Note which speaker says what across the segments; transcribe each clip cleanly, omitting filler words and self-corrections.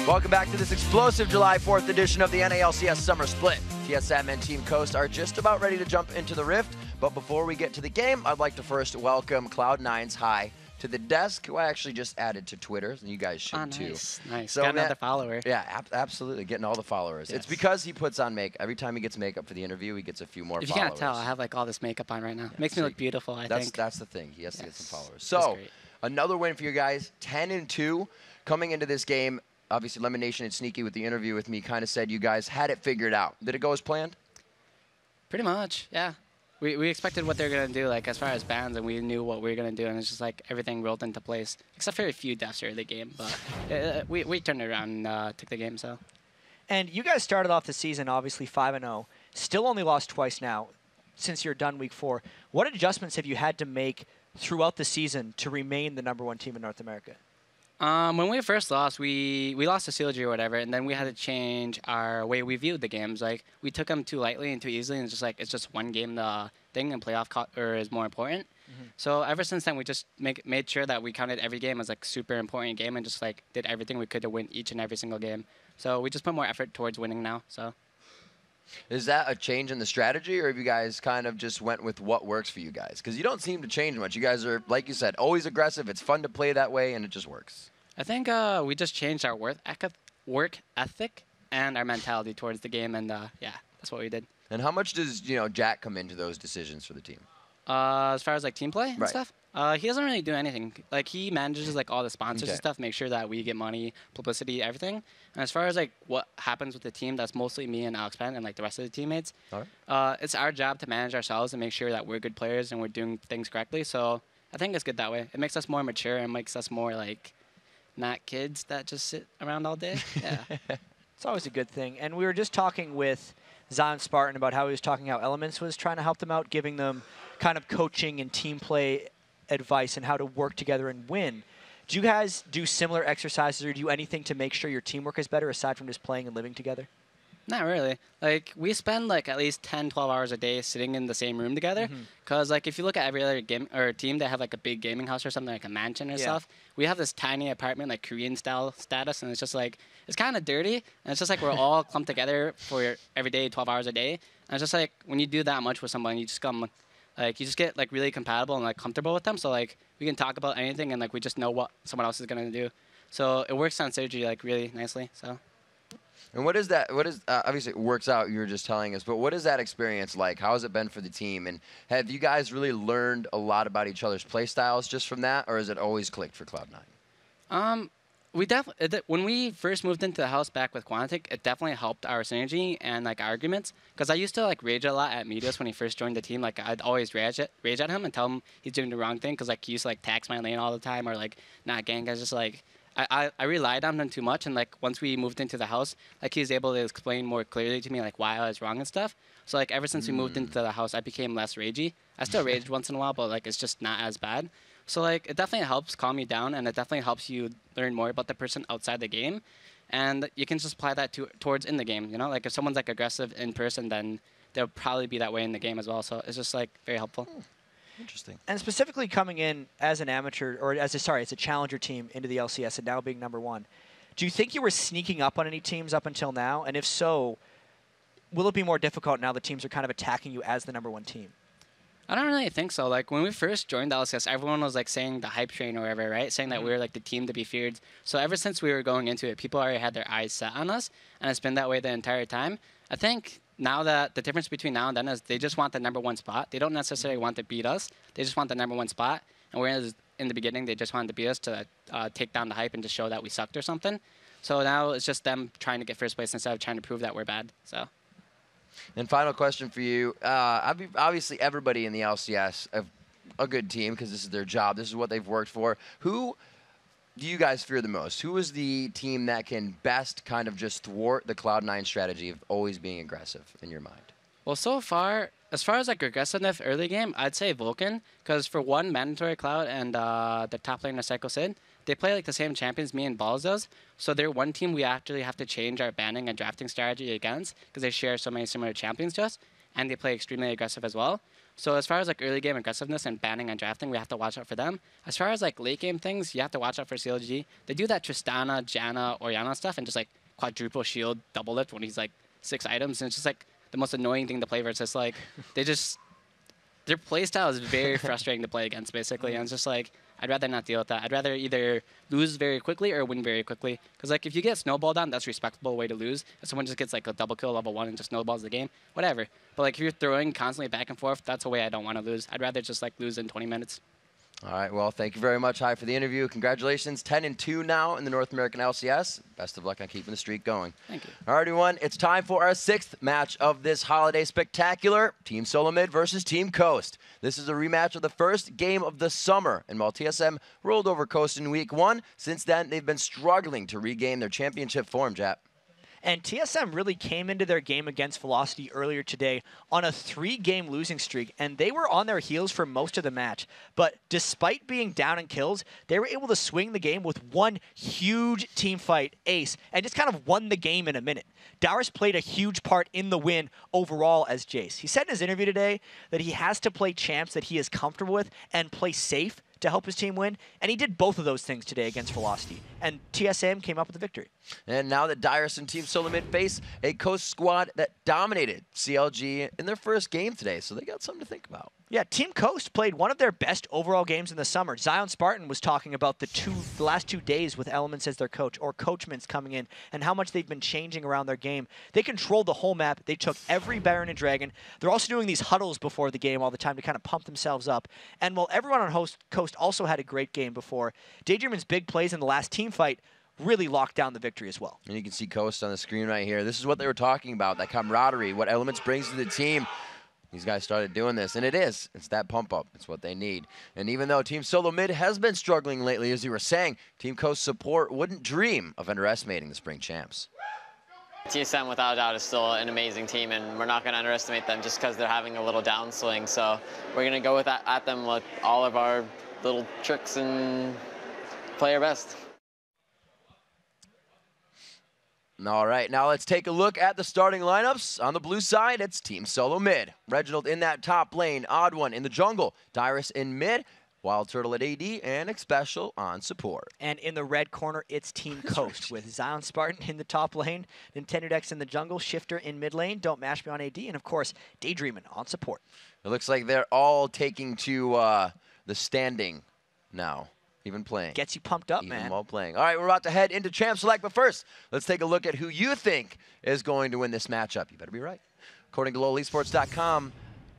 Speaker 1: Welcome back to this explosive July 4th edition of the NA LCS Summer Split. TSM and Team Coast are just about ready to jump into the Rift, but before we get to the game, I'd like to first welcome Cloud9's High to the desk, who I actually just added to Twitter, and you guys should too.
Speaker 2: Nice.
Speaker 1: So
Speaker 2: got another follower.
Speaker 1: Yeah, absolutely, getting all the followers.
Speaker 2: Yes.
Speaker 1: It's because he puts on makeup. Every time he gets makeup for the interview, he gets a few more followers.
Speaker 2: If you can't tell, I have like all this makeup on right now.
Speaker 1: Yeah,
Speaker 2: Makes me look beautiful, I think.
Speaker 1: That's the thing. He has to get some followers.
Speaker 2: That's
Speaker 1: So,
Speaker 2: great.
Speaker 1: another win for you guys, 10-2. Coming into this game, obviously Lemon Nation and Sneaky with the interview with me kind of said you guys had it figured out. Did it go as planned?
Speaker 2: Pretty much, yeah. We expected what they were going to do, like, as far as bans, and we knew what we were going to do, and it's just, like, everything rolled into place, except for a few deaths early game, but we turned it around and took the game, so.
Speaker 3: And you guys started off the season, obviously, 5-0, still only lost twice now since you're done Week 4. What adjustments have you had to make throughout the season to remain the #1 team in North America?
Speaker 2: When we first lost, we lost to CLG or whatever, and then we had to change our way we viewed the games. Like, we took them too lightly and too easily, and it's just like, it's just one game the thing, and playoff is more important. So ever since then, we just made sure that we counted every game as like super important game, and just like did everything we could to win each and every single game. So we just put more effort towards winning now. So.
Speaker 1: Is that a change in the strategy, or have you guys kind of just went with what works for you guys? Because you don't seem to change much. You guys are, like you said, always aggressive. It's fun to play that way, and it just works.
Speaker 2: I think we just changed our work ethic and our mentality towards the game, and yeah, that's what we did.
Speaker 1: And how much does Jack come into those decisions for the team?
Speaker 2: As far as like team play and
Speaker 1: Right.
Speaker 2: stuff, he doesn't really do anything. Like, he manages like all the sponsors and stuff, make sure that we get money, publicity, everything. And as far as like what happens with the team, that's mostly me and Alex Penn and like the rest of the teammates.
Speaker 1: All right.
Speaker 2: It's our job to manage ourselves and make sure that we're good players and we're doing things correctly. So I think it's good that way. It makes us more mature and makes us more like not kids that just sit around all day. Yeah.
Speaker 3: It's always a good thing. And we were just talking with Zion Spartan about how he was talking how Elements was trying to help them out, giving them kind of coaching and team play advice and how to work together and win. Do you guys do similar exercises or do anything to make sure your teamwork is better aside from just playing and living together?
Speaker 2: Not really. Like, we spend like at least 10, 12 hours a day sitting in the same room together. Because like, if you look at every other game or team that have like a big gaming house or something, like a mansion or stuff, we have this tiny apartment, like Korean style status, and it's just like, it's kind of dirty, and it's just like we're all clumped together for every day, 12 hours a day. And it's just like, when you do that much with someone, you just come, like, you just get like really compatible and like comfortable with them. So like, we can talk about anything, and like, we just know what someone else is gonna do. So it works on synergy like really nicely. So.
Speaker 1: And what is that? What is obviously it works out? You were just telling us, but what is that experience like? How has it been for the team? And have you guys really learned a lot about each other's play styles just from that, or has it always clicked for Cloud9?
Speaker 2: We definitely, when we first moved into the house back with Quantic, it definitely helped our synergy and like arguments. Because I used to like rage a lot at Medios when he first joined the team. Like, I'd always rage at him and tell him he's doing the wrong thing. Because like, he used to like tax my lane all the time, or like not gang guys. Just like, I relied on him too much. And like, once we moved into the house, like, he was able to explain more clearly to me like why I was wrong and stuff. So like, ever since we moved into the house, I became less ragey. I still raged once in a while, but like, it's just not as bad. So like, it definitely helps calm you down, and it definitely helps you learn more about the person outside the game. And you can just apply that towards in the game, you know? Like, if someone's like aggressive in person, then they'll probably be that way in the game as well. So it's just like very helpful.
Speaker 1: Interesting.
Speaker 3: And specifically coming in as an amateur, or as a challenger team into the LCS and now being #1, do you think you were sneaking up on any teams up until now? And if so, will it be more difficult now that teams are kind of attacking you as the #1 team?
Speaker 2: I don't really think so. Like, when we first joined the LCS, everyone was like saying the hype train or whatever, right? Saying that we were like the team to be feared. So ever since we were going into it, people already had their eyes set on us, and it's been that way the entire time. I think now that the difference between now and then is they just want the #1 spot. They don't necessarily want to beat us. They just want the #1 spot. And whereas in the beginning, they just wanted to beat us to take down the hype and just show that we sucked or something. So now it's just them trying to get first place instead of trying to prove that we're bad. So.
Speaker 1: And final question for you. Obviously, everybody in the LCS have a good team because this is their job. This is what they've worked for. Who do you guys fear the most? Who is the team that can best kind of just thwart the Cloud9 strategy of always being aggressive in your mind? Well,
Speaker 2: so far, as far as like aggressiveness early game, I'd say Vulcan. Because for one, Mandatory Cloud and the top laner Psycho Sid, they play like the same champions me and Balls does. So they're one team we actually have to change our banning and drafting strategy against because they share so many similar champions to us, and they play extremely aggressive as well. So as far as like early game aggressiveness and banning and drafting, we have to watch out for them. As far as like late game things, you have to watch out for CLG. They do that Tristana, Janna, Orianna stuff and just like quadruple shield, double lift when he's like 6 items, and it's just like the most annoying thing to play. Where it's just like their playstyle is very frustrating to play against, basically, and it's just like I'd rather not deal with that. I'd rather either lose very quickly or win very quickly. Because like if you get snowballed on, that's a respectable way to lose. If someone just gets like a double kill level 1 and just snowballs the game, whatever. But like if you're throwing constantly back and forth, that's a way I don't want to lose. I'd rather just like lose in 20 minutes.
Speaker 1: All right, well, thank you very much, Hi, for the interview. Congratulations, 10-2 now in the North American LCS. Best of luck on keeping the streak going.
Speaker 2: Thank you.
Speaker 1: All right, everyone, it's time for our 6th match of this holiday spectacular, Team Solo Mid versus Team Coast. This is a rematch of the first game of the summer, and while TSM rolled over Coast in Week 1, since then they've been struggling to regain their championship form, Jap.
Speaker 3: And TSM really came into their game against Velocity earlier today on a 3-game losing streak, and they were on their heels for most of the match. But despite being down in kills, they were able to swing the game with one huge team fight ace and just kind of won the game in a minute. Dowers played a huge part in the win overall as Jace. He said in his interview today that he has to play champs that he is comfortable with and play safe to help his team win, and he did both of those things today against Velocity, and TSM came up with the victory.
Speaker 1: And now that Dyrus and Team Solo Mid face a Coast squad that dominated CLG in their first game today, so they got something to think about.
Speaker 3: Yeah, Team Coast played one of their best overall games in the summer. Zion Spartan was talking about the last 2 days with Elements as their coach, or Coachments coming in, and how much they've been changing around their game. They controlled the whole map. They took every Baron and Dragon. They're also doing these huddles before the game all the time to kind of pump themselves up. And while everyone on Coast also had a great game before, Daydreamin's big plays in the last team fight really locked down the victory as well.
Speaker 1: And you can see Coast on the screen right here. This is what they were talking about, that camaraderie, what Elements brings to the team. These guys started doing this, and it's that pump up. It's what they need. And even though Team Solo Mid has been struggling lately, as you were saying, Team Coast support wouldn't dream of underestimating the spring champs.
Speaker 4: TSM, without a doubt, is still an amazing team, and we're not going to underestimate them just because they're having a little downswing. So we're going to go at them with all of our little tricks and play our best.
Speaker 1: All right, now let's take a look at the starting lineups. On the blue side, it's Team Solo Mid. Reginald in that top lane, Odd One in the jungle, Dyrus in mid, Wild Turtle at AD, and Xpecial on support.
Speaker 3: And in the red corner, it's Team Coast with Zion Spartan in the top lane, Nintendo Dex in the jungle, Shifter in mid lane, Don't Mash Me on AD, and of course, Daydreamin on support.
Speaker 1: It looks like they're all taking to the standing now. Even playing.
Speaker 3: Gets you pumped up,
Speaker 1: Even
Speaker 3: man.
Speaker 1: while playing. All right, we're about to head into Champ Select, but first, let's take a look at who you think is going to win this matchup. You better be right. According to LoLesports.com,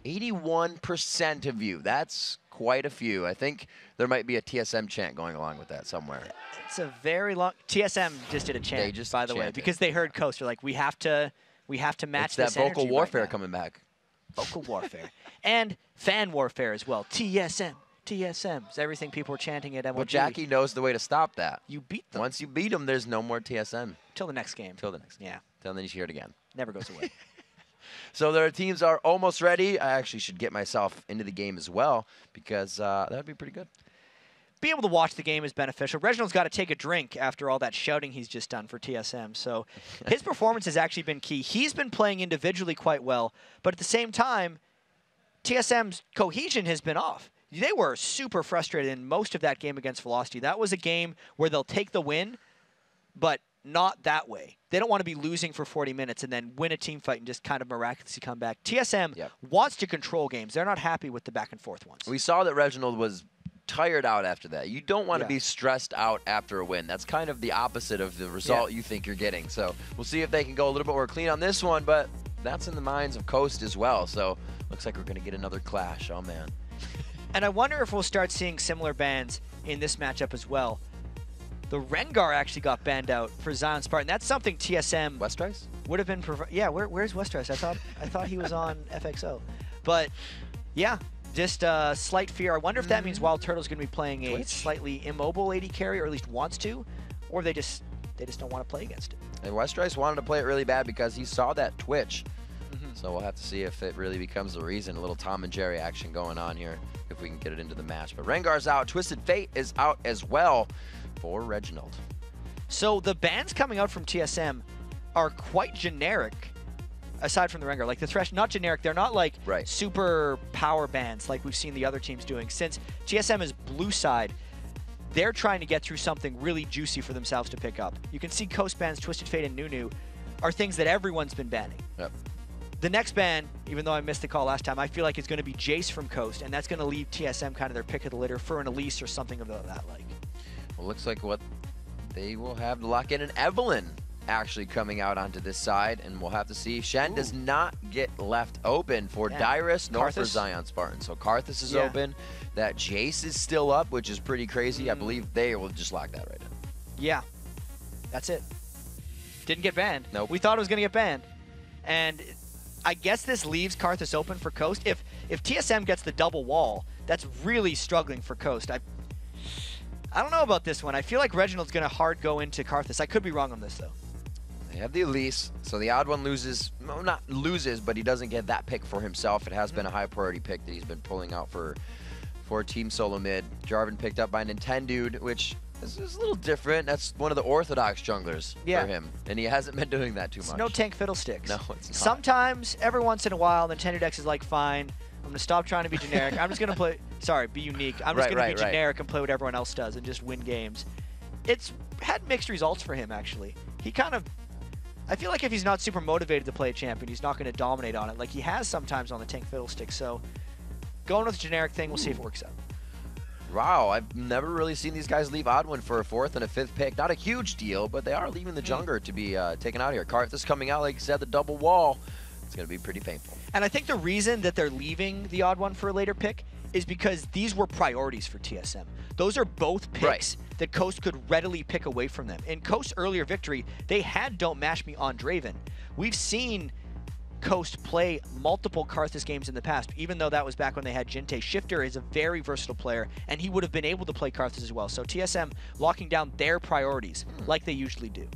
Speaker 1: 81% of you. That's quite a few. I think there might be a TSM chant going along with that somewhere.
Speaker 3: It's a very long... TSM just did a chant, by the way, because they heard Coast. They're like, we have to match
Speaker 1: it's
Speaker 3: this
Speaker 1: that vocal
Speaker 3: energy
Speaker 1: warfare
Speaker 3: right now.
Speaker 1: coming back.
Speaker 3: Vocal warfare. And fan warfare as well. TSM. TSM. It's everything people were chanting at MLG.
Speaker 1: Well, Jackie knows the way to stop that.
Speaker 3: You beat them.
Speaker 1: Once you beat them, there's no more TSM.
Speaker 3: Till the next game.
Speaker 1: Till the next game.
Speaker 3: Yeah.
Speaker 1: Till then you hear it again.
Speaker 3: Never goes away.
Speaker 1: So their teams are almost ready. I actually should get myself into the game as well because that would be pretty good.
Speaker 3: Being able to watch the game is beneficial. Reginald's got to take a drink after all that shouting he's just done for TSM. So his performance has actually been key. He's been playing individually quite well, but at the same time, TSM's cohesion has been off. They were super frustrated in most of that game against Velocity. That was a game where they'll take the win, but not that way. They don't want to be losing for 40 minutes and then win a team fight and just kind of miraculously come back. TSM wants to control games. They're not happy with the back-and-forth ones.
Speaker 1: We saw that Reginald was tired out after that. You don't want to be stressed out after a win. That's kind of the opposite of the result you think you're getting. So we'll see if they can go a little bit more clean on this one, but that's in the minds of Coast as well. So looks like we're going to get another clash. Oh, man.
Speaker 3: And I wonder if we'll start seeing similar bans in this matchup as well. The Rengar actually got banned out for Zion Spartan. That's something TSM
Speaker 1: Westrice
Speaker 3: would have been. Yeah, where's Westrice? I thought he was on FXO, but yeah, just a slight fear. I wonder if that means Wild Turtle's going to be playing a slightly immobile AD carry, or at least wants to, or they just don't want to play against it.
Speaker 1: And Westrice wanted to play it really bad because he saw that Twitch. So we'll have to see if it really becomes the reason. A little Tom and Jerry action going on here if we can get it into the match. But Rengar's out. Twisted Fate is out as well for Reginald.
Speaker 3: So the bans coming out from TSM are quite generic aside from the Rengar, like the Thresh, not generic. They're not like
Speaker 1: Right.
Speaker 3: super power bands like we've seen the other teams doing. Since TSM is blue side, they're trying to get through something really juicy for themselves to pick up. You can see Coast bans, Twisted Fate, and Nunu are things that everyone's been banning.
Speaker 1: Yep.
Speaker 3: The next ban, even though I missed the call last time, I feel like it's going to be Jace from Coast, and that's going to leave TSM kind of their pick of the litter for an Elise or something of that like.
Speaker 1: Well, looks like what they will have to lock in an Evelyn actually coming out onto this side, and we'll have to see. Shen does not get left open for Dyrus nor for
Speaker 3: Karthus?
Speaker 1: Zion Spartan. So Karthus is
Speaker 3: Yeah.
Speaker 1: open. That Jace is still up, which is pretty crazy. I believe they will just lock that right in.
Speaker 3: Yeah, that's it. Didn't get banned.
Speaker 1: Nope.
Speaker 3: We thought it was going to get banned. And I guess this leaves Karthus open for Coast. If TSM gets the double wall, that's really struggling for Coast. I don't know about this one. I feel like Reginald's going to hard go into Karthus. I could be wrong on this, though.
Speaker 1: They have the Elise, so the odd one loses. No, not loses, but he doesn't get that pick for himself. It has been a high priority pick that he's been pulling out for Team Solo Mid. Jarvan picked up by Nintendude, which is a little different. That's one of the orthodox junglers for him, and he hasn't been doing that too much.
Speaker 3: No tank fiddlesticks.
Speaker 1: No, it's not.
Speaker 3: Sometimes, every once in a while, Nintendo Dex is like, fine, I'm going to stop trying to be generic. I'm just going to play, sorry, be unique. I'm just going to be generic and play what everyone else does and just win games. It's had mixed results for him, actually. He kind of, I feel like if he's not super motivated to play a champion, he's not going to dominate on it like he has sometimes on the tank fiddlestick. So going with the generic thing, we'll see if it works out.
Speaker 1: Wow, I've never really seen these guys leave Oddwin for a 4th and a 5th pick. Not a huge deal, but they are leaving the jungler to be taken out here. Karthus coming out, like you said, the double wall. It's going to be pretty painful.
Speaker 3: And I think the reason that they're leaving the odd one for a later pick is because these were priorities for TSM. Those are both picks that Coast could readily pick away from them. In Coast's earlier victory, they had Don't Mash Me on Draven. We've seen Coast play multiple Karthus games in the past, even though that was back when they had Jinte. Shifter is a very versatile player, and he would have been able to play Karthus as well. So TSM locking down their priorities like they usually do.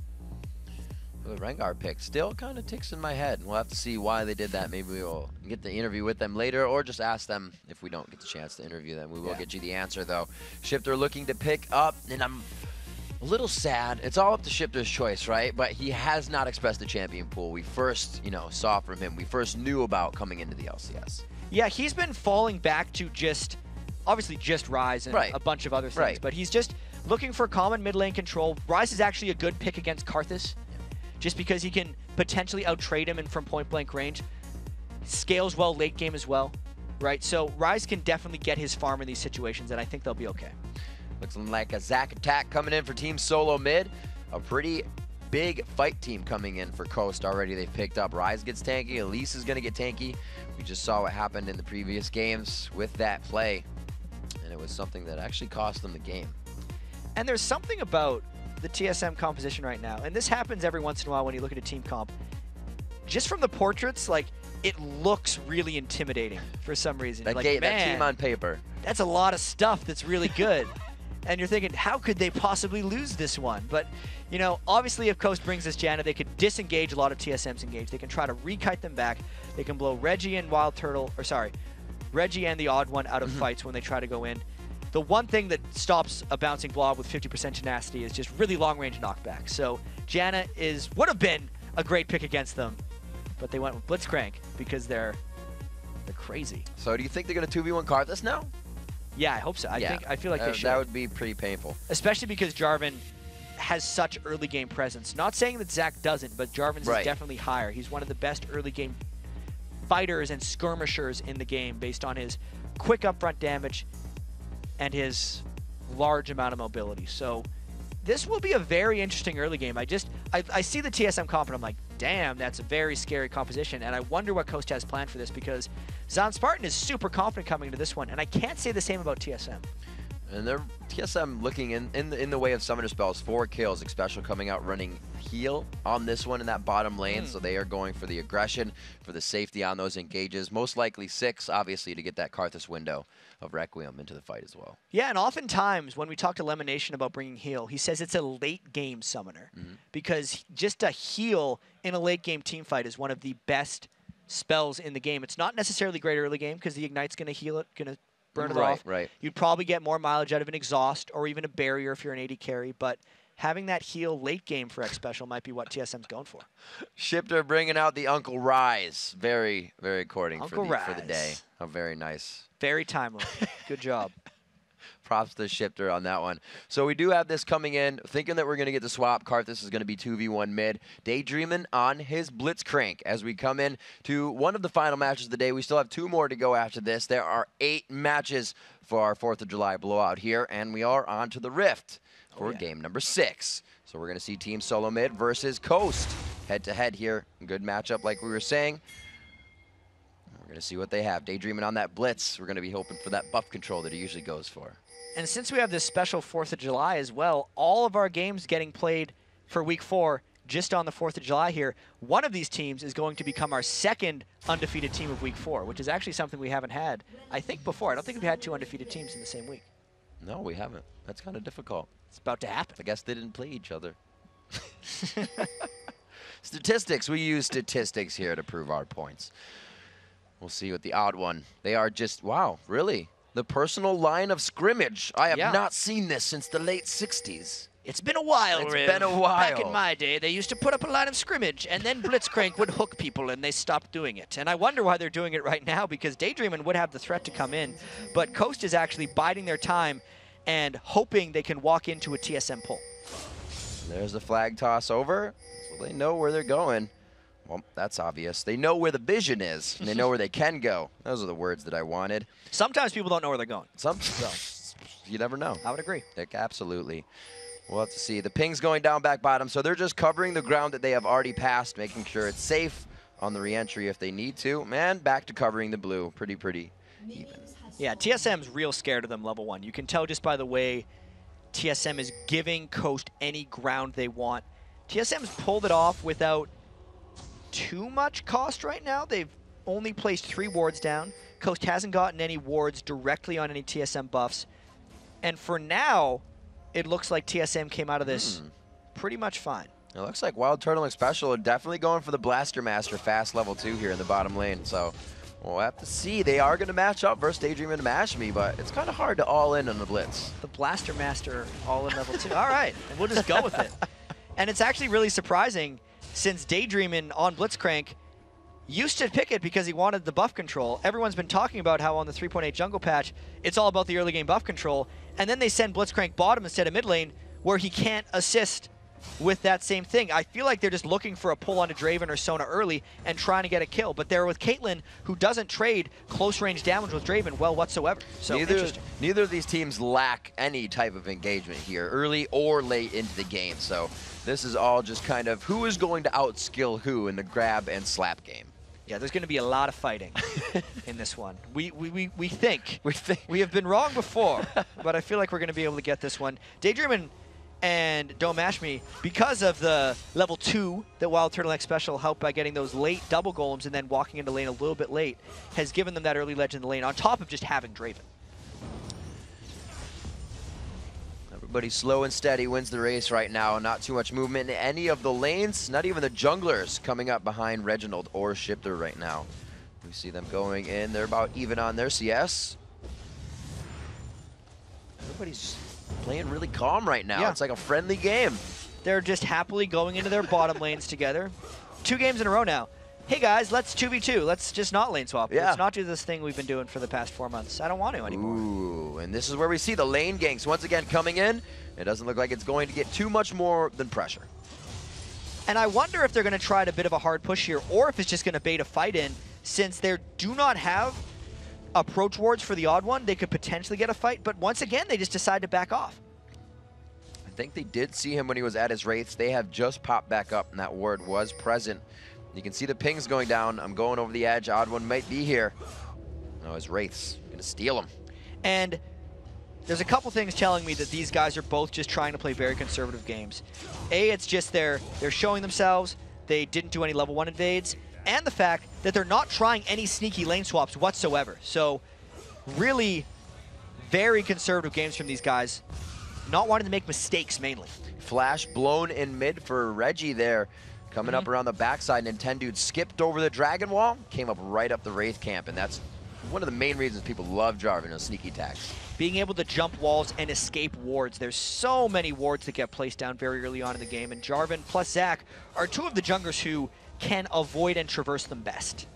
Speaker 1: The Rengar pick still kind of ticks in my head. We'll have to see why they did that. Maybe we will get the interview with them later, or just ask them if we don't get the chance to interview them. We will get you the answer, though. Shifter looking to pick up, and I'm a little sad. It's all up to Shifter's choice, right? But he has not expressed the champion pool we first, saw from him. We first knew about coming into the LCS.
Speaker 3: Yeah, he's been falling back to obviously just Ryze and a bunch of other things. But he's just looking for common mid lane control. Ryze is actually a good pick against Karthus, just because he can potentially out-trade him and from point-blank range. Scales well late game as well, right? So Ryze can definitely get his farm in these situations, and I think they'll be okay.
Speaker 1: Looks like a Zac attack coming in for Team Solo Mid. A pretty big fight team coming in for Coast already. They've picked up Ryze gets tanky, Elise is going to get tanky. We just saw what happened in the previous games with that play, and it was something that actually cost them the game.
Speaker 3: And there's something about the TSM composition right now, and this happens every once in a while when you look at a team comp. Just from the portraits, like, it looks really intimidating for some reason.
Speaker 1: That,
Speaker 3: like,
Speaker 1: that team on paper.
Speaker 3: That's a lot of stuff that's really good. And you're thinking, how could they possibly lose this one? But, obviously if Coast brings this Janna, they could disengage a lot of TSM's engage. They can try to rekite them back. They can blow Reggie and Reggie and the Odd One out of fights when they try to go in. The one thing that stops a bouncing blob with 50% tenacity is just really long-range knockback. So Janna would have been a great pick against them, but they went with Blitzcrank because they're crazy.
Speaker 1: So do you think they're going to 2v1 Karthus now?
Speaker 3: Yeah, I hope so. I feel like they should.
Speaker 1: That would be pretty painful.
Speaker 3: Especially because Jarvan has such early game presence. Not saying that Zac doesn't, but Jarvan's is definitely higher. He's one of the best early game fighters and skirmishers in the game based on his quick upfront damage and his large amount of mobility. So this will be a very interesting early game. I see the TSM comp and I'm like, damn, that's a very scary composition. And I wonder what Coast has planned for this, because Zon Spartan is super confident coming into this one. And I can't say the same about TSM.
Speaker 1: And they're TSM looking in the way of summoner spells, 4 kills, especially coming out running heal on this one in that bottom lane. So they are going for the aggression, for the safety on those engages. Most likely 6, obviously, to get that Karthus window of Requiem into the fight as well.
Speaker 3: Yeah, and oftentimes when we talk to Lemonation about bringing heal, he says it's a late game summoner, because just a heal in a late game team fight is one of the best spells in the game. It's not necessarily great early game because the Ignite's going to heal it, going to burn it off.
Speaker 1: Right.
Speaker 3: You'd probably get more mileage out of an Exhaust or even a Barrier if you're an AD carry, but having that heal late game for X Special might be what TSM's going for.
Speaker 1: Shifter bringing out the Uncle Rise. Very, very courting for the day.
Speaker 3: Rise.
Speaker 1: Oh, very nice.
Speaker 3: Very timely. Good job.
Speaker 1: Props to Shifter on that one. So we do have this coming in, thinking that we're going to get the swap. Karthus is going to be 2v1 mid. Daydreaming on his Blitzcrank as we come in to one of the final matches of the day. We still have 2 more to go after this. There are 8 matches for our 4th of July blowout here, and we are on to the Rift for game number 6. So we're going to see Team Solo Mid versus Coast head-to-head here. Good matchup like we were saying. We're going to see what they have. Daydreaming on that Blitz. We're going to be hoping for that buff control that he usually goes for.
Speaker 3: And since we have this special 4th of July as well, all of our games getting played for Week 4 just on the 4th of July here, one of these teams is going to become our 2nd undefeated team of Week 4, which is actually something we haven't had, I think, before. I don't think we've had 2 undefeated teams in the same week.
Speaker 1: No, we haven't. That's kind of difficult.
Speaker 3: It's about to happen.
Speaker 1: I guess they didn't play each other. Statistics. We use statistics here to prove our points. We'll see what the odd one. They are just, wow, really? The personal line of scrimmage. I have not seen this since the late 60s.
Speaker 3: It's been a while,
Speaker 1: It's
Speaker 3: Riv.
Speaker 1: been a while.
Speaker 3: Back in my day, they used to put up a line of scrimmage, and then Blitzcrank would hook people, and they stopped doing it. And I wonder why they're doing it right now, because Daydreaming would have the threat to come in, but Coast is actually biding their time and hoping they can walk into a TSM pull.
Speaker 1: There's the flag toss over, so they know where they're going. Well, that's obvious. They know where the vision is, and they know where they can go. Those are the words that I wanted.
Speaker 3: Sometimes people don't know where they're going.
Speaker 1: You never know.
Speaker 3: I would agree.
Speaker 1: Absolutely. We'll have to see. The ping's going down back bottom, so they're just covering the ground that they have already passed, making sure it's safe on the re-entry if they need to. Man, back to covering the blue. Pretty even.
Speaker 3: Yeah, TSM's real scared of them level 1. You can tell just by the way TSM is giving Coast any ground they want. TSM's pulled it off without too much cost right now. They've only placed 3 wards down. Coast hasn't gotten any wards directly on any TSM buffs. And for now, it looks like TSM came out of this pretty much fine.
Speaker 1: It looks like Wild Turtleneck Special are definitely going for the Blaster Master fast level 2 here in the bottom lane. So we'll have to see. They are going to match up versus Daydream and Mash Me, but it's kind of hard to all in on the Blitz.
Speaker 3: The Blaster Master all in level 2. All right, we'll just go with it. And it's actually really surprising since Daydreamin' on Blitzcrank used to pick it because he wanted the buff control. Everyone's been talking about how on the 3.8 jungle patch, it's all about the early game buff control. And then they send Blitzcrank bottom instead of mid lane where he can't assist with that same thing. I feel like they're just looking for a pull onto Draven or Sona early and trying to get a kill. But they're with Caitlyn, who doesn't trade close range damage with Draven well whatsoever. So
Speaker 1: neither of these teams lack any type of engagement here, early or late into the game. So this is all just kind of who is going to outskill who in the grab and slap game.
Speaker 3: Yeah, there's going to be a lot of fighting in this one. We think. We have been wrong before, but I feel like we're going to be able to get this one. Daydreamin' and Don't Mash Me, because of the level 2 that Wild Turtleneck Special helped by getting those late double golems and then walking into lane a little bit late, has given them that early ledge in the lane on top of just having Draven.
Speaker 1: Everybody slow and steady wins the race right now. Not too much movement in any of the lanes, not even the junglers coming up behind Reginald or Shifter right now. We see them going in. They're about even on their CS. Everybody's playing really calm right now.
Speaker 3: Yeah.
Speaker 1: It's like a friendly game.
Speaker 3: They're just happily going into their bottom lanes together. 2 games in a row now. Hey guys, let's 2v2. Let's just not lane swap.
Speaker 1: Yeah.
Speaker 3: Let's not do this thing we've been doing for the past 4 months. I don't want to anymore.
Speaker 1: Ooh, and this is where we see the lane ganks once again coming in. It doesn't look like it's going to get too much more than pressure.
Speaker 3: And I wonder if they're going to try a bit of a hard push here, or if it's just going to bait a fight in, since they do not have approach wards for the odd one. They could potentially get a fight, but once again, they just decide to back off.
Speaker 1: I think they did see him when he was at his wraiths. They have just popped back up, and that ward was present. You can see the pings going down. I'm going over the edge. Odd one might be here. No, his wraiths. Gonna steal him.
Speaker 3: And there's a couple things telling me that these guys are both just trying to play very conservative games. A, it's just they're showing themselves. They didn't do any level 1 invades. And the fact that they're not trying any sneaky lane swaps whatsoever. So really very conservative games from these guys. Not wanting to make mistakes mainly.
Speaker 1: Flash blown in mid for Reggie there. Coming up around the backside, Nintendude skipped over the Dragon Wall, came up right up the Wraith camp, and that's one of the main reasons people love Jarvan, those sneaky attacks.
Speaker 3: being able to jump walls and escape wards. There's so many wards that get placed down very early on in the game, and Jarvan plus Zach are two of the junglers who can avoid and traverse them best.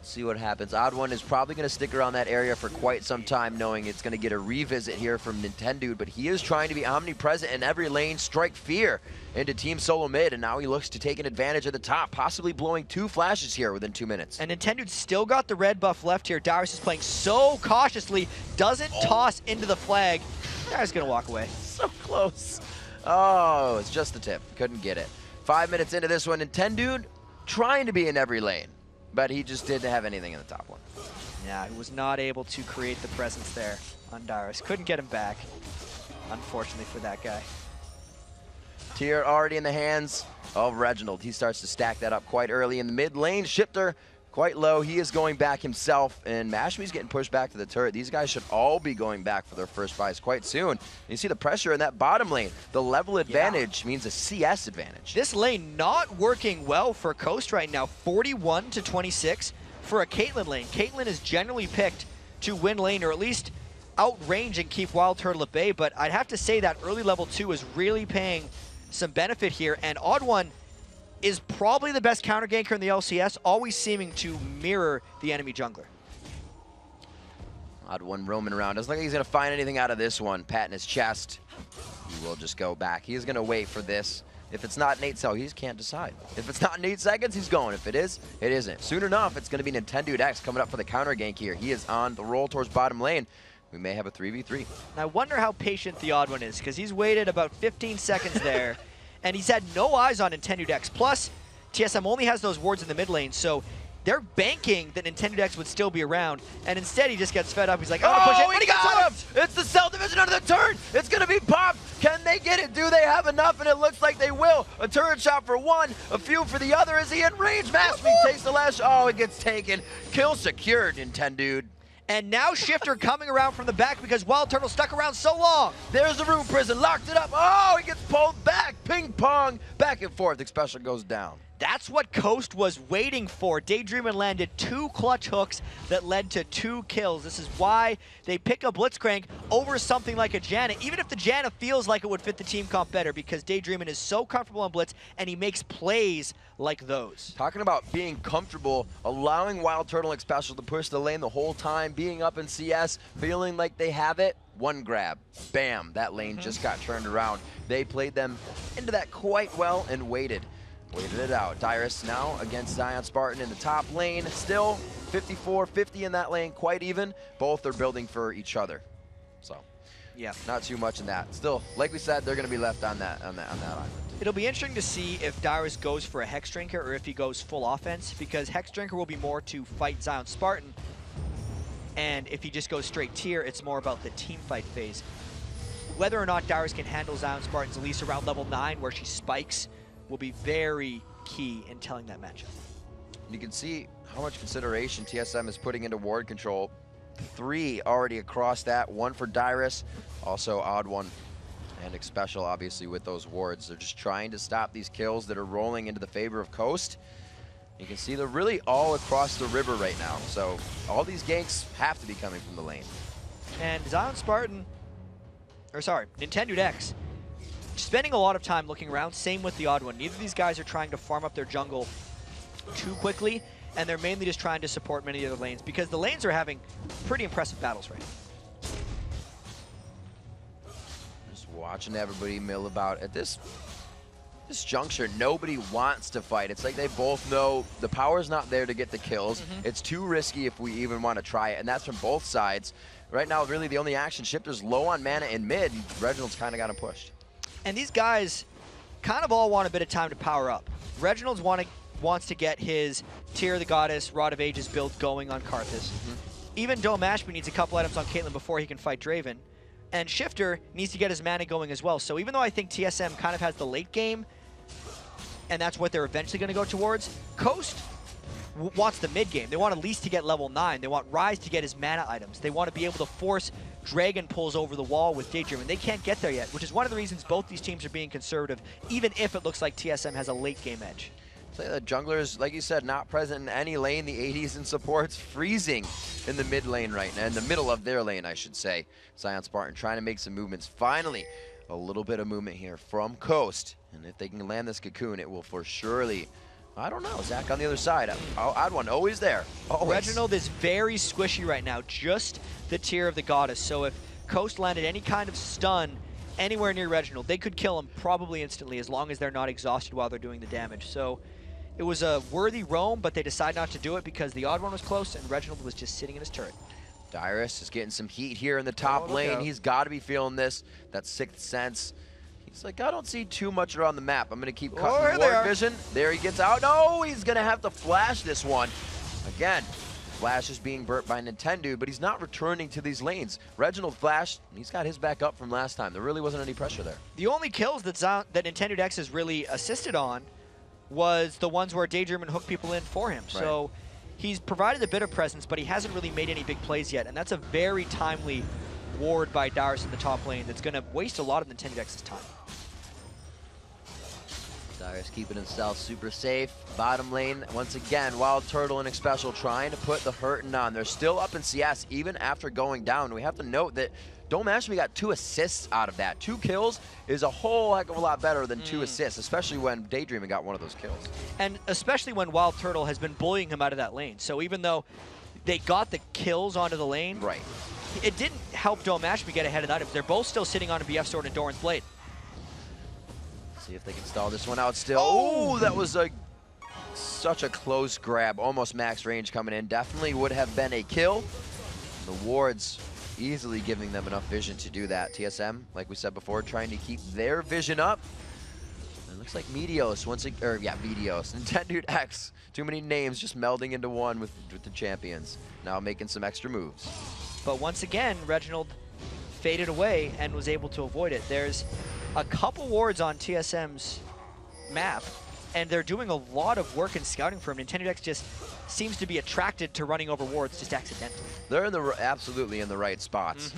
Speaker 1: See what happens. Odd1 is probably going to stick around that area for quite some time, knowing it's going to get a revisit here from Nintendo, but he is trying to be omnipresent in every lane, strike fear into Team Solo mid, and now he looks to take an advantage at the top, possibly blowing 2 flashes here within 2 minutes.
Speaker 3: And Nintendo's still got the red buff left here. Darius is playing so cautiously, doesn't toss into the flag. Darius is going to walk away.
Speaker 1: So close. Oh, it's just the tip. Couldn't get it. 5 minutes into this one, Nintendo trying to be in every lane, but he just didn't have anything in the top one.
Speaker 3: Yeah, he was not able to create the presence there on Darius. Couldn't get him back, unfortunately for that guy.
Speaker 1: Tier already in the hands of Reginald. He starts to stack that up quite early in the mid lane. Shifter quite low. He is going back himself, and Mashmi's getting pushed back to the turret. These guys should all be going back for their first buys quite soon. You see the pressure in that bottom lane. The level advantage means a CS advantage.
Speaker 3: This lane not working well for Coast right now. 41 to 26 for a Caitlyn lane. Caitlyn is generally picked to win lane, or at least outrange and keep Wild Turtle at bay, but I'd have to say that early level 2 is really paying some benefit here, and Odd1 is probably the best counter ganker in the LCS, always seeming to mirror the enemy jungler.
Speaker 1: Odd1 roaming around. Doesn't look like he's going to find anything out of this one. Patting his chest. He will just go back. He's going to wait for this. If it's not Nate Cell, he just can't decide. If it's not in 8 seconds, he's going. If it is, it isn't. Soon enough, it's going to be Nintendo X coming up for the counter gank here. He is on the roll towards bottom lane. We may have a 3v3.
Speaker 3: And I wonder how patient the Odd1 is, because he's waited about 15 seconds there, and he's had no eyes on Nintendo X. Plus, TSM only has those wards in the mid lane, so they're banking that Nintendo X would still be around, and instead he just gets fed up. He's like, I'm gonna push it, but he got him!
Speaker 1: It's the Cell division under the turn! It's gonna be popped! Can they get it? Do they have enough? And it looks like they will. A turret shot for one, a few for the other. Is he in range? Mashmi takes the last. Oh, it gets taken. Kill secured, Nintendo.
Speaker 3: And now Shifter coming around from the back because Wild Turtle stuck around so long.
Speaker 1: There's the Room Prison, locked it up. Oh, he gets pulled back. Ping pong, back and forth. Expression goes down.
Speaker 3: That's what Coast was waiting for. Daydreamin landed 2 clutch hooks that led to 2 kills. This is why they pick a Blitzcrank over something like a Janna, even if the Janna feels like it would fit the team comp better, because Daydreamin is so comfortable on Blitz and he makes plays like those.
Speaker 1: Talking about being comfortable, allowing Wild Turtle and Special to push the lane the whole time, being up in CS, feeling like they have it. One grab, bam, that lane just got turned around. They played them into that quite well and waited it out. Dyrus now against Zion Spartan in the top lane. Still 54-50 in that lane, quite even. Both are building for each other. So,
Speaker 3: yeah,
Speaker 1: not too much in that. Still, like we said, they're going to be left on that island.
Speaker 3: It'll be interesting to see if Dyrus goes for a Hex Drinker or if he goes full offense, because Hex Drinker will be more to fight Zion Spartan, and if he just goes straight tier, it's more about the team fight phase. Whether or not Dyrus can handle Zion Spartan's Elise around level 9 where she spikes will be very key in telling that matchup.
Speaker 1: You can see how much consideration TSM is putting into ward control. 3 already across that, 1 for Dyrus, also Odd1 and Special obviously with those wards. They're just trying to stop these kills that are rolling into the favor of Coast. You can see they're really all across the river right now, so all these ganks have to be coming from the lane.
Speaker 3: And Zion Spartan, or sorry, Nintendo X, spending a lot of time looking around, same with the Odd1. Neither of these guys are trying to farm up their jungle too quickly, and they're mainly just trying to support many of the other lanes, because the lanes are having pretty impressive battles right now.
Speaker 1: Just watching everybody mill about at this juncture. Nobody wants to fight. It's like they both know the power's not there to get the kills. It's too risky if we even want to try it, and that's from both sides. Right now, really the only action, Shifter's low on mana in mid, and Reginald's kind of got him pushed.
Speaker 3: And these guys kind of all want a bit of time to power up. Reginald's wants to get his Tear of the Goddess, Rod of Ages build going on Karthus. Even Dome Ashby needs a couple items on Caitlyn before he can fight Draven. And Shifter needs to get his mana going as well. So even though I think TSM kind of has the late game, and that's what they're eventually going to go towards, Coast wants the mid game. They want Elise to get level 9. They want Ryze to get his mana items. They want to be able to force Dragon pulls over the wall with Daydream, and they can't get there yet, which is one of the reasons both these teams are being conservative, even if it looks like TSM has a late game edge.
Speaker 1: Say the junglers, like you said, not present in any lane. The 80s and supports freezing in the mid lane right now, in the middle of their lane, I should say. Zion Spartan trying to make some movements. Finally, a little bit of movement here from Coast. And if they can land this cocoon, it will for surely, I don't know, Zach on the other side. Odd one, always there. Always.
Speaker 3: Reginald is very squishy right now, just the tier of the goddess. So if Coast landed any kind of stun anywhere near Reginald, they could kill him probably instantly as long as they're not exhausted while they're doing the damage. So it was a worthy roam, but they decided not to do it because the odd one was close and Reginald was just sitting in his turret.
Speaker 1: Dyrus is getting some heat here in the top lane. He's got to be feeling this. That sixth sense. He's like, I don't see too much around the map. I'm going to keep cutting ward vision. There he gets out. No, he's going to have to flash this one. Again, Flash is being burnt by Nintendo, but he's not returning to these lanes. Reginald flashed, and he's got his back up from last time. There really wasn't any pressure there.
Speaker 3: The only kills that Nintendo X has really assisted on was the ones where Daydreamin hooked people in for him. Right. So he's provided a bit of presence, but he hasn't really made any big plays yet, and that's a very timely ward by Dyrus in the top lane that's going to waste a lot of Nintendo X's time.
Speaker 1: Dyrus keeping himself super safe. Bottom lane, once again, Wild Turtle and Xpecial trying to put the hurting on. They're still up in CS even after going down. We have to note that Dome Ashby got 2 assists out of that. 2 kills is a whole heck of a lot better than 2 assists, especially when Daydreamin got one of those kills. And
Speaker 3: especially when Wild Turtle has been bullying him out of that lane. So even though they got the kills onto the lane,
Speaker 1: right,
Speaker 3: it didn't help Dome Ashby get ahead of items. They're both still sitting on a BF Sword and Doran's Blade.
Speaker 1: See if they can stall this one out still. Oh, that was such a close grab. Almost max range coming in. Definitely would have been a kill. The wards easily giving them enough vision to do that. TSM, like we said before, trying to keep their vision up. It looks like Meteos Meteos. Nintendo X. Too many names just melding into one with the champions. Now making some extra moves.
Speaker 3: But once again, Reginald faded away and was able to avoid it. There's a couple wards on TSM's map, and they're doing a lot of work in scouting for him. Nintendo X just seems to be attracted to running over wards just accidentally.
Speaker 1: They're absolutely in the right spots.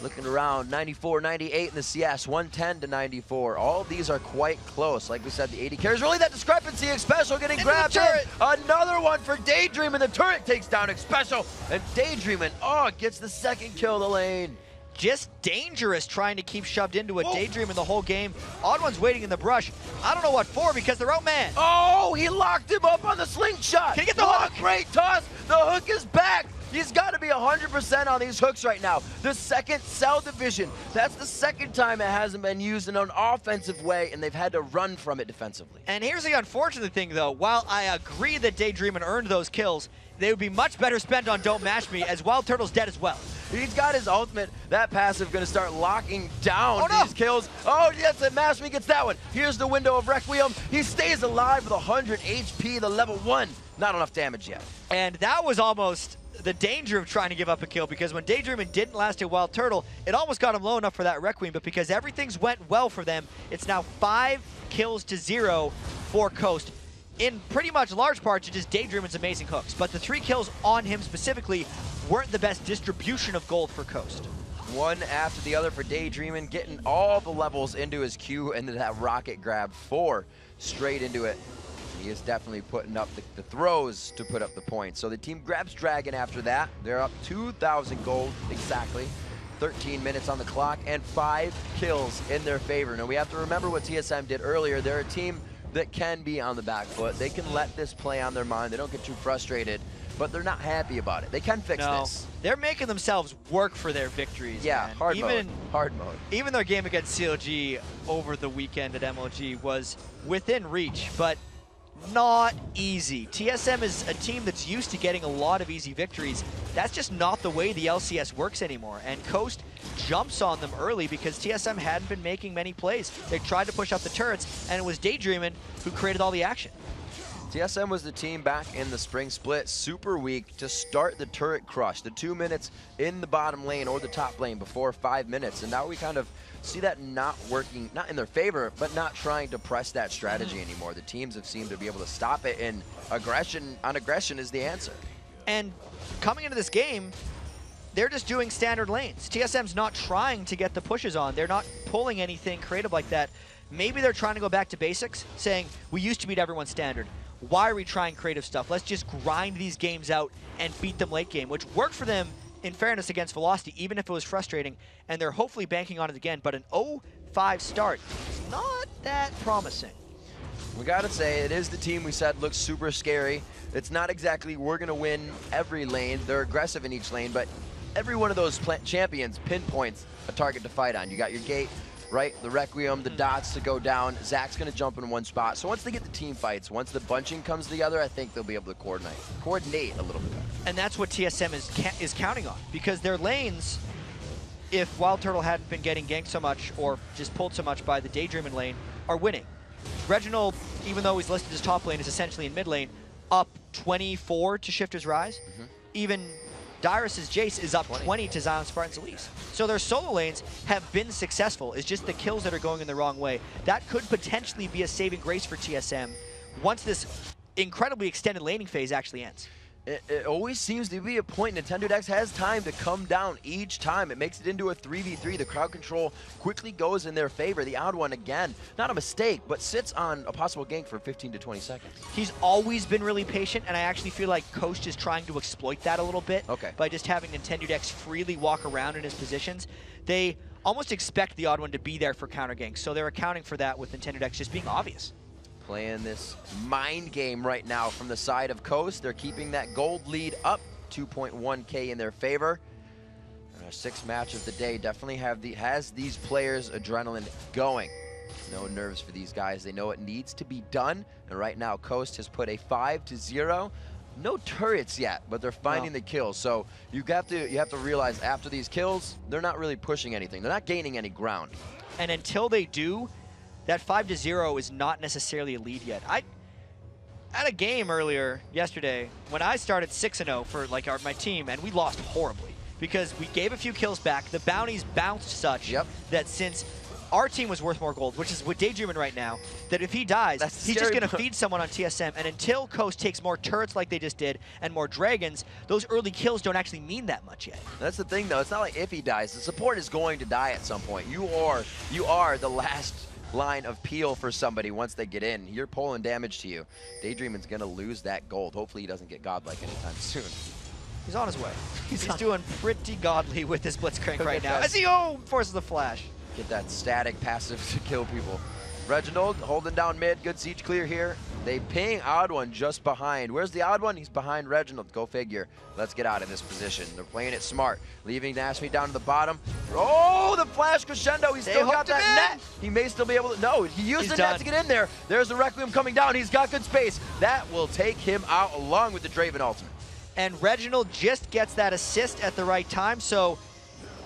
Speaker 1: Looking around, 94, 98 in the CS, 110 to 94. All of these are quite close. Like we said, the 80 carries. Really that discrepancy. Xpecial getting grabbed. Another one for Daydreamin. The turret takes down Xpecial. And Daydreamin, gets the second kill of the lane.
Speaker 3: Just dangerous trying to keep shoved into a Daydreamin the whole game. Odd One's waiting in the brush. I don't know what for because they're outmanned.
Speaker 1: Oh, he locked him up on the slingshot.
Speaker 3: Can he get the hook?
Speaker 1: Great toss. The hook is back. He's got to be 100% on these hooks right now. The second cell division. That's the second time it hasn't been used in an offensive way, and they've had to run from it defensively.
Speaker 3: And here's the unfortunate thing, though. While I agree that Daydreamin earned those kills, they would be much better spent on Don't Mash Me, as Wild Turtle's dead as well.
Speaker 1: He's got his ultimate. That passive going to start locking down these kills. Oh, yes, and Mash Me gets that one. Here's the window of Requiem. He stays alive with 100 HP, the level 1. Not enough damage yet.
Speaker 3: And that was almost the danger of trying to give up a kill, because when Daydreamin didn't last a Wild Turtle, it almost got him low enough for that Requiem, but because everything's went well for them, it's now 5 kills to 0 for Coast, in pretty much large part to just Daydreamin's amazing hooks. But the 3 kills on him specifically weren't the best distribution of gold for Coast.
Speaker 1: One after the other for Daydreamin, getting all the levels into his Q, and that rocket grab 4 straight into it. He is definitely putting up the throws to put up the points. So the team grabs Dragon after that. They're up 2,000 gold exactly. 13 minutes on the clock and 5 kills in their favor. Now we have to remember what TSM did earlier. They're a team that can be on the back foot. They can let this play on their mind. They don't get too frustrated, but they're not happy about it. They can fix this.
Speaker 3: They're making themselves work for their victories.
Speaker 1: Yeah,
Speaker 3: man.
Speaker 1: hard mode.
Speaker 3: Even their game against CLG over the weekend at MLG was within reach, but not easy. TSM is a team that's used to getting a lot of easy victories. That's just not the way the LCS works anymore. And Coast jumps on them early because TSM hadn't been making many plays. They tried to push up the turrets, and it was Daydreamin who created all the action.
Speaker 1: TSM was the team back in the spring split, super weak to start the turret crush. The 2 minutes in the bottom lane or the top lane before 5 minutes. And now we kind of see that not working, not in their favor, but not trying to press that strategy anymore. The teams have seemed to be able to stop it, and aggression is the answer.
Speaker 3: And coming into this game, they're just doing standard lanes. TSM's not trying to get the pushes on. They're not pulling anything creative like that. maybe they're trying to go back to basics, saying, we used to beat everyone's standard. Why are we trying creative stuff? Let's just grind these games out and beat them late game, which worked for them, in fairness, against Velocity, even if it was frustrating, and they're hopefully banking on it again. But an 0-5 start is not that promising.
Speaker 1: We gotta say, it is the team we said looks super scary. It's not exactly we're gonna win every lane. They're aggressive in each lane, but every one of those champions pinpoints a target to fight on. You got your gate, right? The Requiem, the dots to go down. Zach's gonna jump in one spot. So once they get the team fights, once the bunching comes together, I think they'll be able to coordinate a little bit better.
Speaker 3: And that's what TSM is counting on, because their lanes, if Wild Turtle hadn't been getting ganked so much or just pulled so much by the Daydreamin' lane, are winning. Reginald, even though he's listed as top lane, is essentially in mid lane, up 24 to Shifter's Rise. Even Dyrus's Jace is up 20 to Zion Spartan's Elise. So their solo lanes have been successful. It's just the kills that are going in the wrong way. That could potentially be a saving grace for TSM once this incredibly extended laning phase actually ends.
Speaker 1: It always seems to be a point Nintendo Dex has time to come down each time. It makes it into a 3v3. The crowd control quickly goes in their favor. The odd one, again, not a mistake, but sits on a possible gank for 15 to 20 seconds.
Speaker 3: He's always been really patient, and I actually feel like Coast is trying to exploit that a little bit by just having Nintendo Dex freely walk around in his positions. They almost expect the odd one to be there for counter ganks, so they're accounting for that with Nintendo Dex just being obvious.
Speaker 1: Playing this mind game right now from the side of Coast. They're keeping that gold lead up, 2.1K in their favor. Our sixth match of the day definitely has these players' adrenaline going. No nerves for these guys. They know it needs to be done. And right now, Coast has put a 5-0. No turrets yet, but they're finding the kills. So you have to realize after these kills, they're not really pushing anything. They're not gaining any ground.
Speaker 3: And until they do, that 5-0 is not necessarily a lead yet. I had a game earlier yesterday when I started 6-0 for my team, and we lost horribly because we gave a few kills back. The bounties bounced such that since our team was worth more gold, which is with Daydreamin' right now, that if he dies, he's just going to feed someone on TSM. And until Coast takes more turrets like they just did and more dragons, those early kills don't actually mean that much yet.
Speaker 1: That's the thing, though. It's not like if he dies. The support is going to die at some point. You are the last line of peel for somebody once they get in. You're pulling damage to you. Daydreamin's gonna lose that gold. Hopefully he doesn't get godlike anytime soon.
Speaker 3: He's on his way. He's doing pretty godly with his Blitzcrank right now. As he forces the flash.
Speaker 1: Get that static passive to kill people. Reginald holding down mid. Good siege clear here. They ping Odd One just behind. Where's the Odd One? He's behind Reginald. Go figure. Let's get out of this position. They're playing it smart. Leaving Nashmi down to the bottom. Oh, the flash crescendo. He's still got that net. He may still be able to. No, he used the net to get in there. There's the Requiem coming down. He's got good space. That will take him out along with the Draven ultimate.
Speaker 3: And Reginald just gets that assist at the right time. So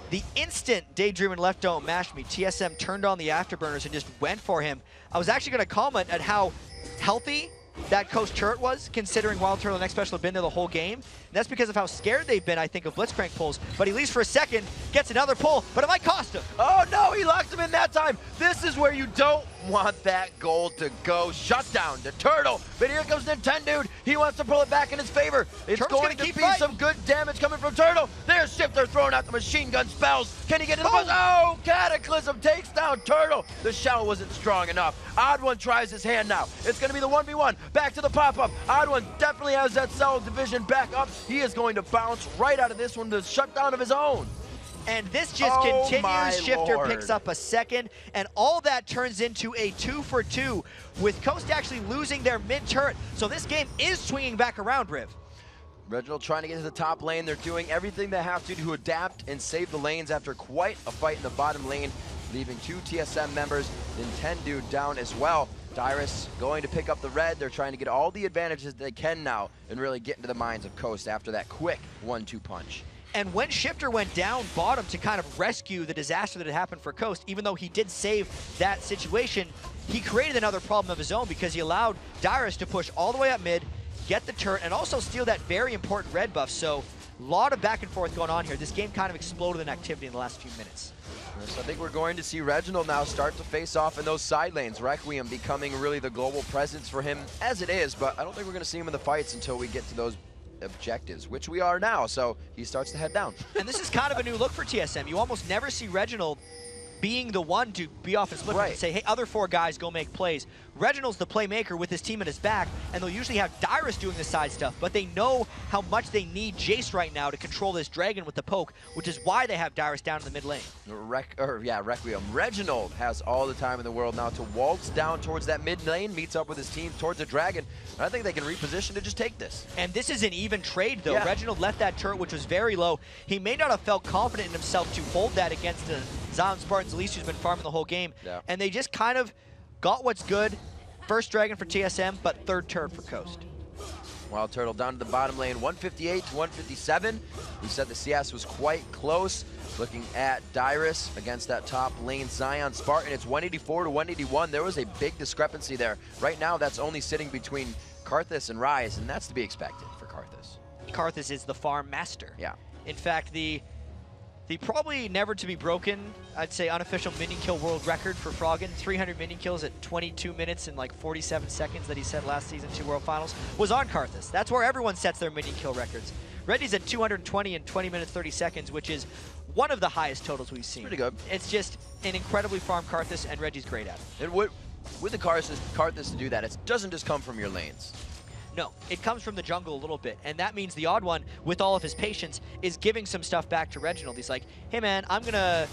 Speaker 3: the instant Daydreamin' left don't mash me, TSM turned on the afterburners and just went for him. I was actually going to comment at how healthy that Coast turret was, considering Wild Turtle and X Special have been there the whole game. And that's because of how scared they've been, I think, of Blitzcrank pulls. But he leaves for a second, gets another pull, but it might cost him.
Speaker 1: Oh no, he locked him in that time. This is where you don't want that gold to go. Shut down the Turtle. But here comes Nintendo. He wants to pull it back in his favor. It's going to be some good damage coming from Turtle. There's Shifter throwing out the machine gun spells. Can he get in the bus? Oh, Cataclysm takes down Turtle. The shell wasn't strong enough. Odd One tries his hand now. It's going to be the 1v1. Back to the pop-up. Odd One definitely has that cell division back up. He is going to bounce right out of this one, the shutdown of his own.
Speaker 3: And this just continues. Shifter picks up a second, and all that turns into a 2-for-2 with Coast actually losing their mid-turret. So this game is swinging back around, Riv.
Speaker 1: Reginald trying to get to the top lane. They're doing everything they have to adapt and save the lanes after quite a fight in the bottom lane, leaving 2 TSM members, Nintendo down as well. Dyrus going to pick up the red. They're trying to get all the advantages they can now and really get into the minds of Coast after that quick 1-2 punch.
Speaker 3: And when Shifter went down bottom to kind of rescue the disaster that had happened for Coast, even though he did save that situation, he created another problem of his own because he allowed Dyrus to push all the way up mid, get the turret, and also steal that very important red buff. So a lot of back and forth going on here. This game kind of exploded in activity in the last few minutes.
Speaker 1: So I think we're going to see Reginald now start to face off in those side lanes. Requiem becoming really the global presence for him as it is, but I don't think we're going to see him in the fights until we get to those objectives, which we are now, so he starts to head down.
Speaker 3: And this is kind of a new look for TSM. You almost never see Reginald being the one to be off and split and say, hey, other 4 guys go make plays. Reginald's the playmaker with his team at his back, and they'll usually have Dyrus doing the side stuff, but they know how much they need Jace right now to control this Dragon with the poke, which is why they have Dyrus down in the mid lane.
Speaker 1: Requiem. Reginald has all the time in the world now to waltz down towards that mid lane, meets up with his team towards the Dragon, and I think they can reposition to just take this.
Speaker 3: And this is an even trade, though. Reginald left that turret, which was very low. He may not have felt confident in himself to hold that against the Zion Spartans, at least who's been farming the whole game. And they just kind of got what's good. First Dragon for TSM, but third turret for Coast.
Speaker 1: Wild Turtle down to the bottom lane, 158 to 157. We said the CS was quite close. Looking at Dyrus against that top lane Zion Spartan, it's 184 to 181. There was a big discrepancy there. Right now, that's only sitting between Karthus and Rise, and that's to be expected for Karthus.
Speaker 3: Karthus is the farm master.
Speaker 1: Yeah.
Speaker 3: In fact, the probably never to be broken, I'd say, unofficial minion kill world record for Froggen, 300 minion kills at 22 minutes and like 47 seconds that he set last season 2 World Finals, was on Karthus. That's where everyone sets their minion kill records. Reddy's at 220 in 20 minutes 30 seconds, which is one of the highest totals we've seen.
Speaker 1: Pretty good.
Speaker 3: It's just an incredibly farmed Karthus, and Reggie's great at it.
Speaker 1: And with the Karthus to do that, it doesn't just come from your lanes.
Speaker 3: No, it comes from the jungle a little bit, and that means the Odd One, with all of his patience, is giving some stuff back to Reginald. He's like, hey man, I'm gonna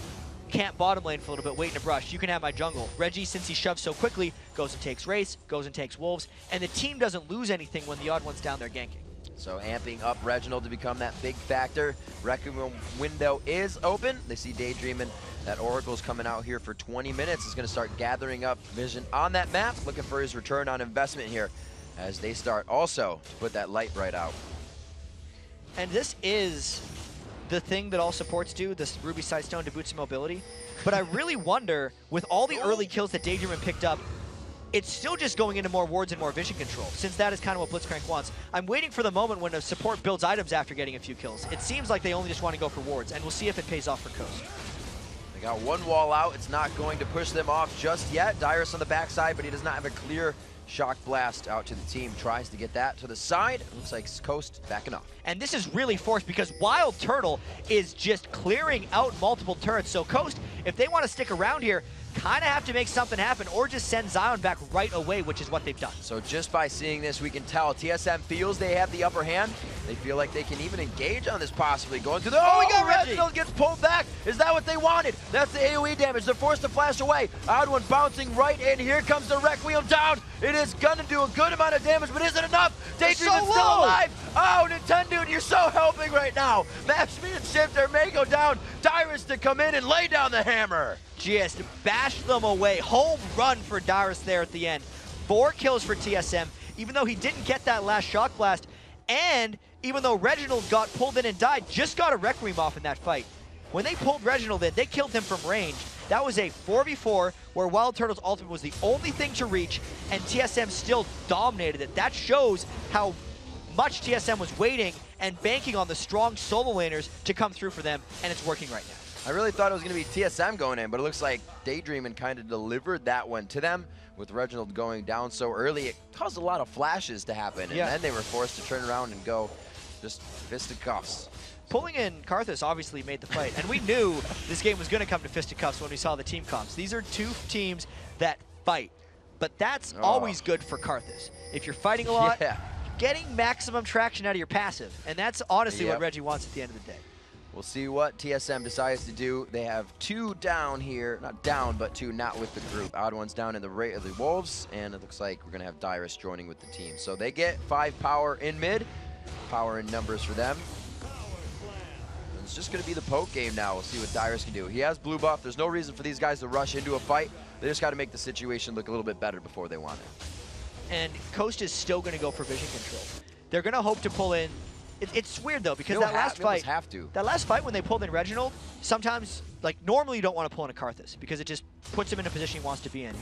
Speaker 3: camp bottom lane for a little bit, wait in a brush, you can have my jungle. Reggie, since he shoves so quickly, goes and takes Wraiths, goes and takes Wolves, and the team doesn't lose anything when the Odd One's down there ganking.
Speaker 1: So amping up Reginald to become that big factor. Requiem window is open. They see Daydreamin'. That Oracle's coming out here for 20 minutes. Is going to start gathering up vision on that map, looking for his return on investment here as they start also to put that light bright out.
Speaker 3: And this is the thing that all supports do, this Ruby Sightstone to boost some mobility. But I really wonder, with all the early kills that Daydreamin' picked up, it's still just going into more wards and more vision control, since that is kind of what Blitzcrank wants. I'm waiting for the moment when a support builds items after getting a few kills. It seems like they only just want to go for wards, and we'll see if it pays off for Coast.
Speaker 1: They got one wall out. It's not going to push them off just yet. Dyrus on the backside, but he does not have a clear shock blast out to the team. Tries to get that to the side. Looks like Coast backing off.
Speaker 3: And this is really forced because Wild Turtle is just clearing out multiple turrets. So Coast, if they want to stick around here, kind of have to make something happen or just send Zion back right away, which is what they've done.
Speaker 1: So just by seeing this, we can tell TSM feels they have the upper hand. They feel like they can even engage on this possibly. Going through the... Oh, we got Reginald gets pulled back. Is that what they wanted? That's the AoE damage. They're forced to flash away. Odd One bouncing right in. Here comes the Requiem down. It is going to do a good amount of damage, but is it enough? Daydreamin's still alive. Oh, Nintendo, you're so helping right now. Map speed and shifter may go down. Dyrus to come in and lay down the hammer.
Speaker 3: Just bash them away. Home run for Dyrus there at the end. 4 kills for TSM, even though he didn't get that last shock blast. And even though Reginald got pulled in and died, just got a Requiem off in that fight. When they pulled Reginald in, they killed him from range. That was a 4v4 where Wild Turtle's ultimate was the only thing to reach, and TSM still dominated it. That shows how much TSM was waiting and banking on the strong solo laners to come through for them, and it's working right now.
Speaker 1: I really thought it was going to be TSM going in, but it looks like Daydreamin' kind of delivered that one to them. With Reginald going down so early, it caused a lot of flashes to happen, and then they were forced to turn around and go just fisticuffs.
Speaker 3: Pulling in Karthus obviously made the fight, and we knew this game was going to come to fisticuffs when we saw the team comps. These are 2 teams that fight, but that's always good for Karthus. If you're fighting a lot, getting maximum traction out of your passive, and that's honestly what Reggie wants at the end of the day.
Speaker 1: We'll see what TSM decides to do. They have 2 down here, not down, but 2 not with the group. Odd One's down in the rate of the Wolves, and it looks like we're going to have Dyrus joining with the team. So they get 5 power in mid, power in numbers for them. And it's just going to be the poke game now. We'll see what Dyrus can do. He has blue buff. There's no reason for these guys to rush into a fight. They just got to make the situation look a little bit better before they want it.
Speaker 3: And Coast is still going to go for vision control. They're going to hope to pull in. It's weird though, because that last fight when they pulled in Reginald, sometimes, like, normally you don't want to pull in a Karthus because it just puts him in a position he wants to be in.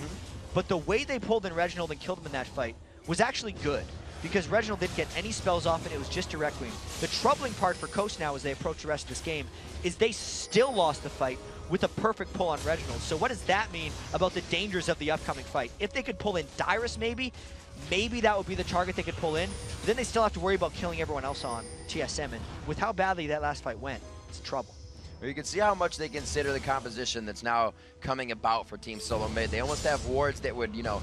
Speaker 3: But the way they pulled in Reginald and killed him in that fight was actually good, because Reginald didn't get any spells off and it was just a Requiem. The troubling part for Coast now as they approach the rest of this game is they still lost the fight with a perfect pull on Reginald. So what does that mean about the dangers of the upcoming fight? If they could pull in Dyrus maybe that would be the target they could pull in. But then they still have to worry about killing everyone else on TSM. And with how badly that last fight went, it's trouble.
Speaker 1: where you can see how much they consider the composition that's now coming about for Team Solo Mid. They almost have wards that would, you know,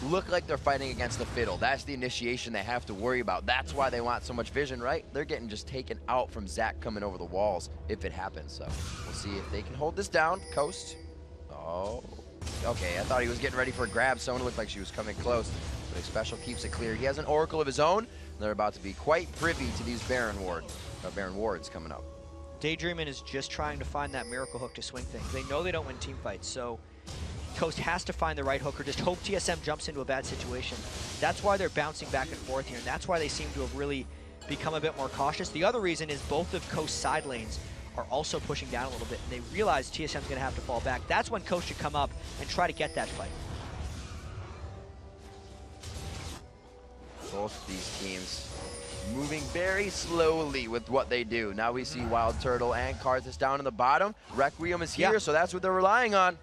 Speaker 1: look like they're fighting against the fiddle. That's the initiation they have to worry about. That's why they want so much vision, right? They're getting just taken out from Zach coming over the walls if it happens. So we'll see if they can hold this down. Coast. Oh, okay. I thought he was getting ready for a grab. Someone looked like she was coming close, but his special keeps it clear. He has an Oracle of his own. They're about to be quite privy to these Baron wards coming up.
Speaker 3: Daydreamin is just trying to find that miracle hook to swing things. They know they don't win team fights, so Coast has to find the right hook or just hope TSM jumps into a bad situation. That's why they're bouncing back and forth here, and that's why they seem to have really become a bit more cautious. The other reason is both of Coast's side lanes are also pushing down a little bit, and they realize TSM's going to have to fall back. That's when Coast should come up and try to get that fight.
Speaker 1: Both of these teams moving very slowly with what they do. Now we see Wild Turtle and Karthus down in the bottom. Requiem is here, so that's what they're relying on.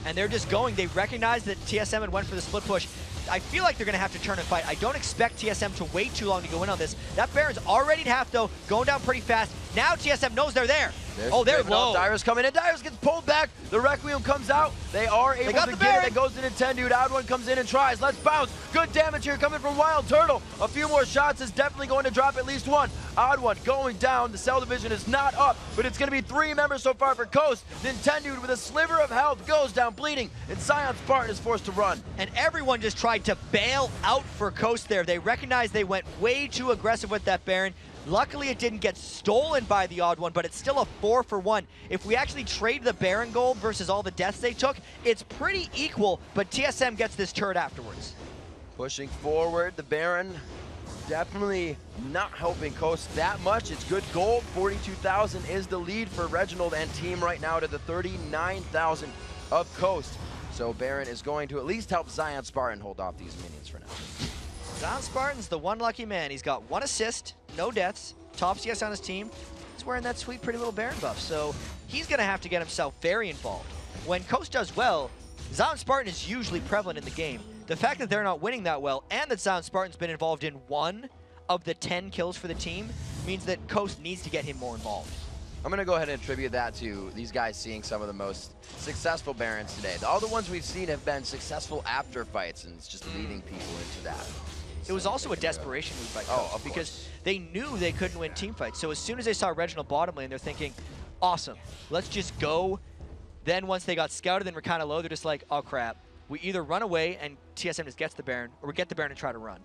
Speaker 3: And they're just going. They recognize that TSM had went for the split push. I feel like they're going to have to turn and fight. I don't expect TSM to wait too long to go in on this. That Baron's already at half, though, going down pretty fast. Now TSM knows they're there. They're low.
Speaker 1: Dyrus coming in. Dyrus gets pulled back. The Requiem comes out. They are able to get it. It goes to Nintendo. Odd One comes in and tries. Let's bounce. Good damage here coming from Wild Turtle. A few more shots is definitely going to drop at least one. Odd One going down. The Cell Division is not up, but it's going to be 3 members so far for Coast. Nintendo with a sliver of health goes down bleeding, and Scion Spartan is forced to run.
Speaker 3: And everyone just tried to bail out for Coast there. They recognized they went way too aggressive with that Baron. Luckily, it didn't get stolen by the Odd One, but it's still a 4-for-1. If we actually trade the Baron gold versus all the deaths they took, it's pretty equal, but TSM gets this turret afterwards.
Speaker 1: Pushing forward, the Baron definitely not helping Coast that much. It's good gold. 42,000 is the lead for Reginald and team right now to the 39,000 of Coast. So Baron is going to at least help Zion Spartan hold off these minions for now.
Speaker 3: Zion Spartan's the one lucky man. He's got 1 assist, no deaths, top CS on his team. He's wearing that sweet, pretty little Baron buff, so he's going to have to get himself very involved. When Coast does well, Zion Spartan is usually prevalent in the game. The fact that they're not winning that well, and that Zion Spartan's been involved in 1 of the 10 kills for the team, means that Coast needs to get him more involved.
Speaker 1: I'm going to go ahead and attribute that to these guys seeing some of the most successful Barons today. All the ones we've seen have been successful after fights, and it's just leading people into that.
Speaker 3: It was also a desperation move by Coast because they knew they couldn't win team fights. So as soon as they saw Reginald bottom lane, they're thinking, awesome, let's just go. Then once they got scouted and were kind of low, they're just like, oh crap. We either run away and TSM just gets the Baron, or we get the Baron and try to run.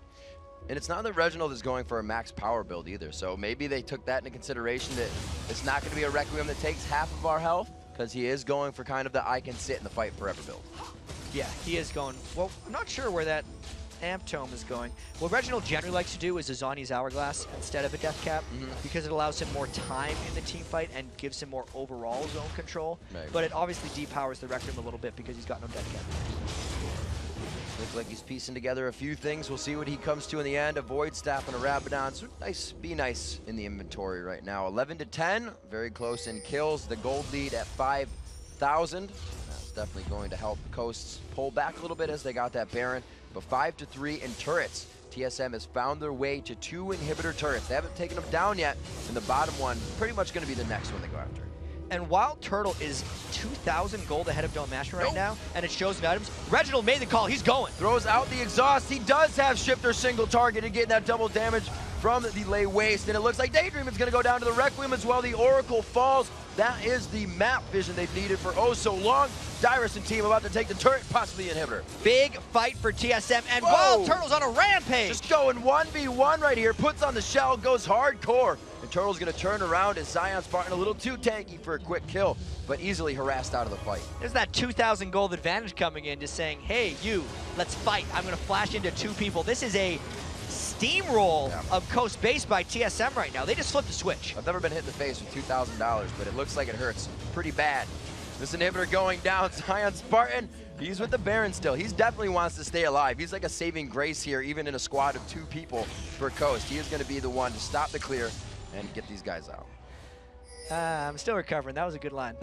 Speaker 1: And it's not that Reginald is going for a max power build either, so maybe they took that into consideration that it's not going to be a Requiem that takes half of our health, because he is going for kind of the I can sit in the fight forever build.
Speaker 3: Yeah, he is going, well, I'm not sure where that Amp Tome is going. What Reginald generally likes to do is a Zani's Hourglass instead of a Death Cap, because it allows him more time in the team fight and gives him more overall zone control. Maybe. But it obviously depowers the Requiem a little bit because he's got no Death Cap.
Speaker 1: Looks like he's piecing together a few things. We'll see what he comes to in the end. A Void Staff and a Rabadon. So nice, be nice in the inventory right now. 11 to 10, very close in kills. The gold lead at 5,000. That's definitely going to help Coasts pull back a little bit as they got that Baron. But 5 to 3 in turrets. TSM has found their way to 2 inhibitor turrets. They haven't taken them down yet, and the bottom one pretty much going to be the next one they go after.
Speaker 3: And Wild Turtle is 2,000 gold ahead of Dome Master right now, and it shows in items. Reginald made the call. He's going.
Speaker 1: Throws out the exhaust. He does have Shifter single target and getting that double damage from the Lay Waste. And it looks like Daydream is going to go down to the Requiem as well. The Oracle falls. That is the map vision they've needed for oh so long. Dyrus and team about to take the turret, possibly the inhibitor.
Speaker 3: Big fight for TSM, and Wild Turtle's on a rampage.
Speaker 1: Just going 1v1 right here. Puts on the shell, goes hardcore. And Turtle's going to turn around as Zion Spartan a little too tanky for a quick kill, but easily harassed out of the fight.
Speaker 3: There's that 2,000 gold advantage coming in, just saying, hey, you, let's fight. I'm going to flash into 2 people. This is a steamroll of Coast base by TSM right now. They just flipped the switch.
Speaker 1: I've never been hit in the face with $2,000, but it looks like it hurts pretty bad. This inhibitor going down. Zion Spartan, he's with the Baron still. He definitely wants to stay alive. He's like a saving grace here, even in a squad of 2 people for Coast. He is going to be the one to stop the clear and get these guys out.
Speaker 3: I'm still recovering. That was a good line.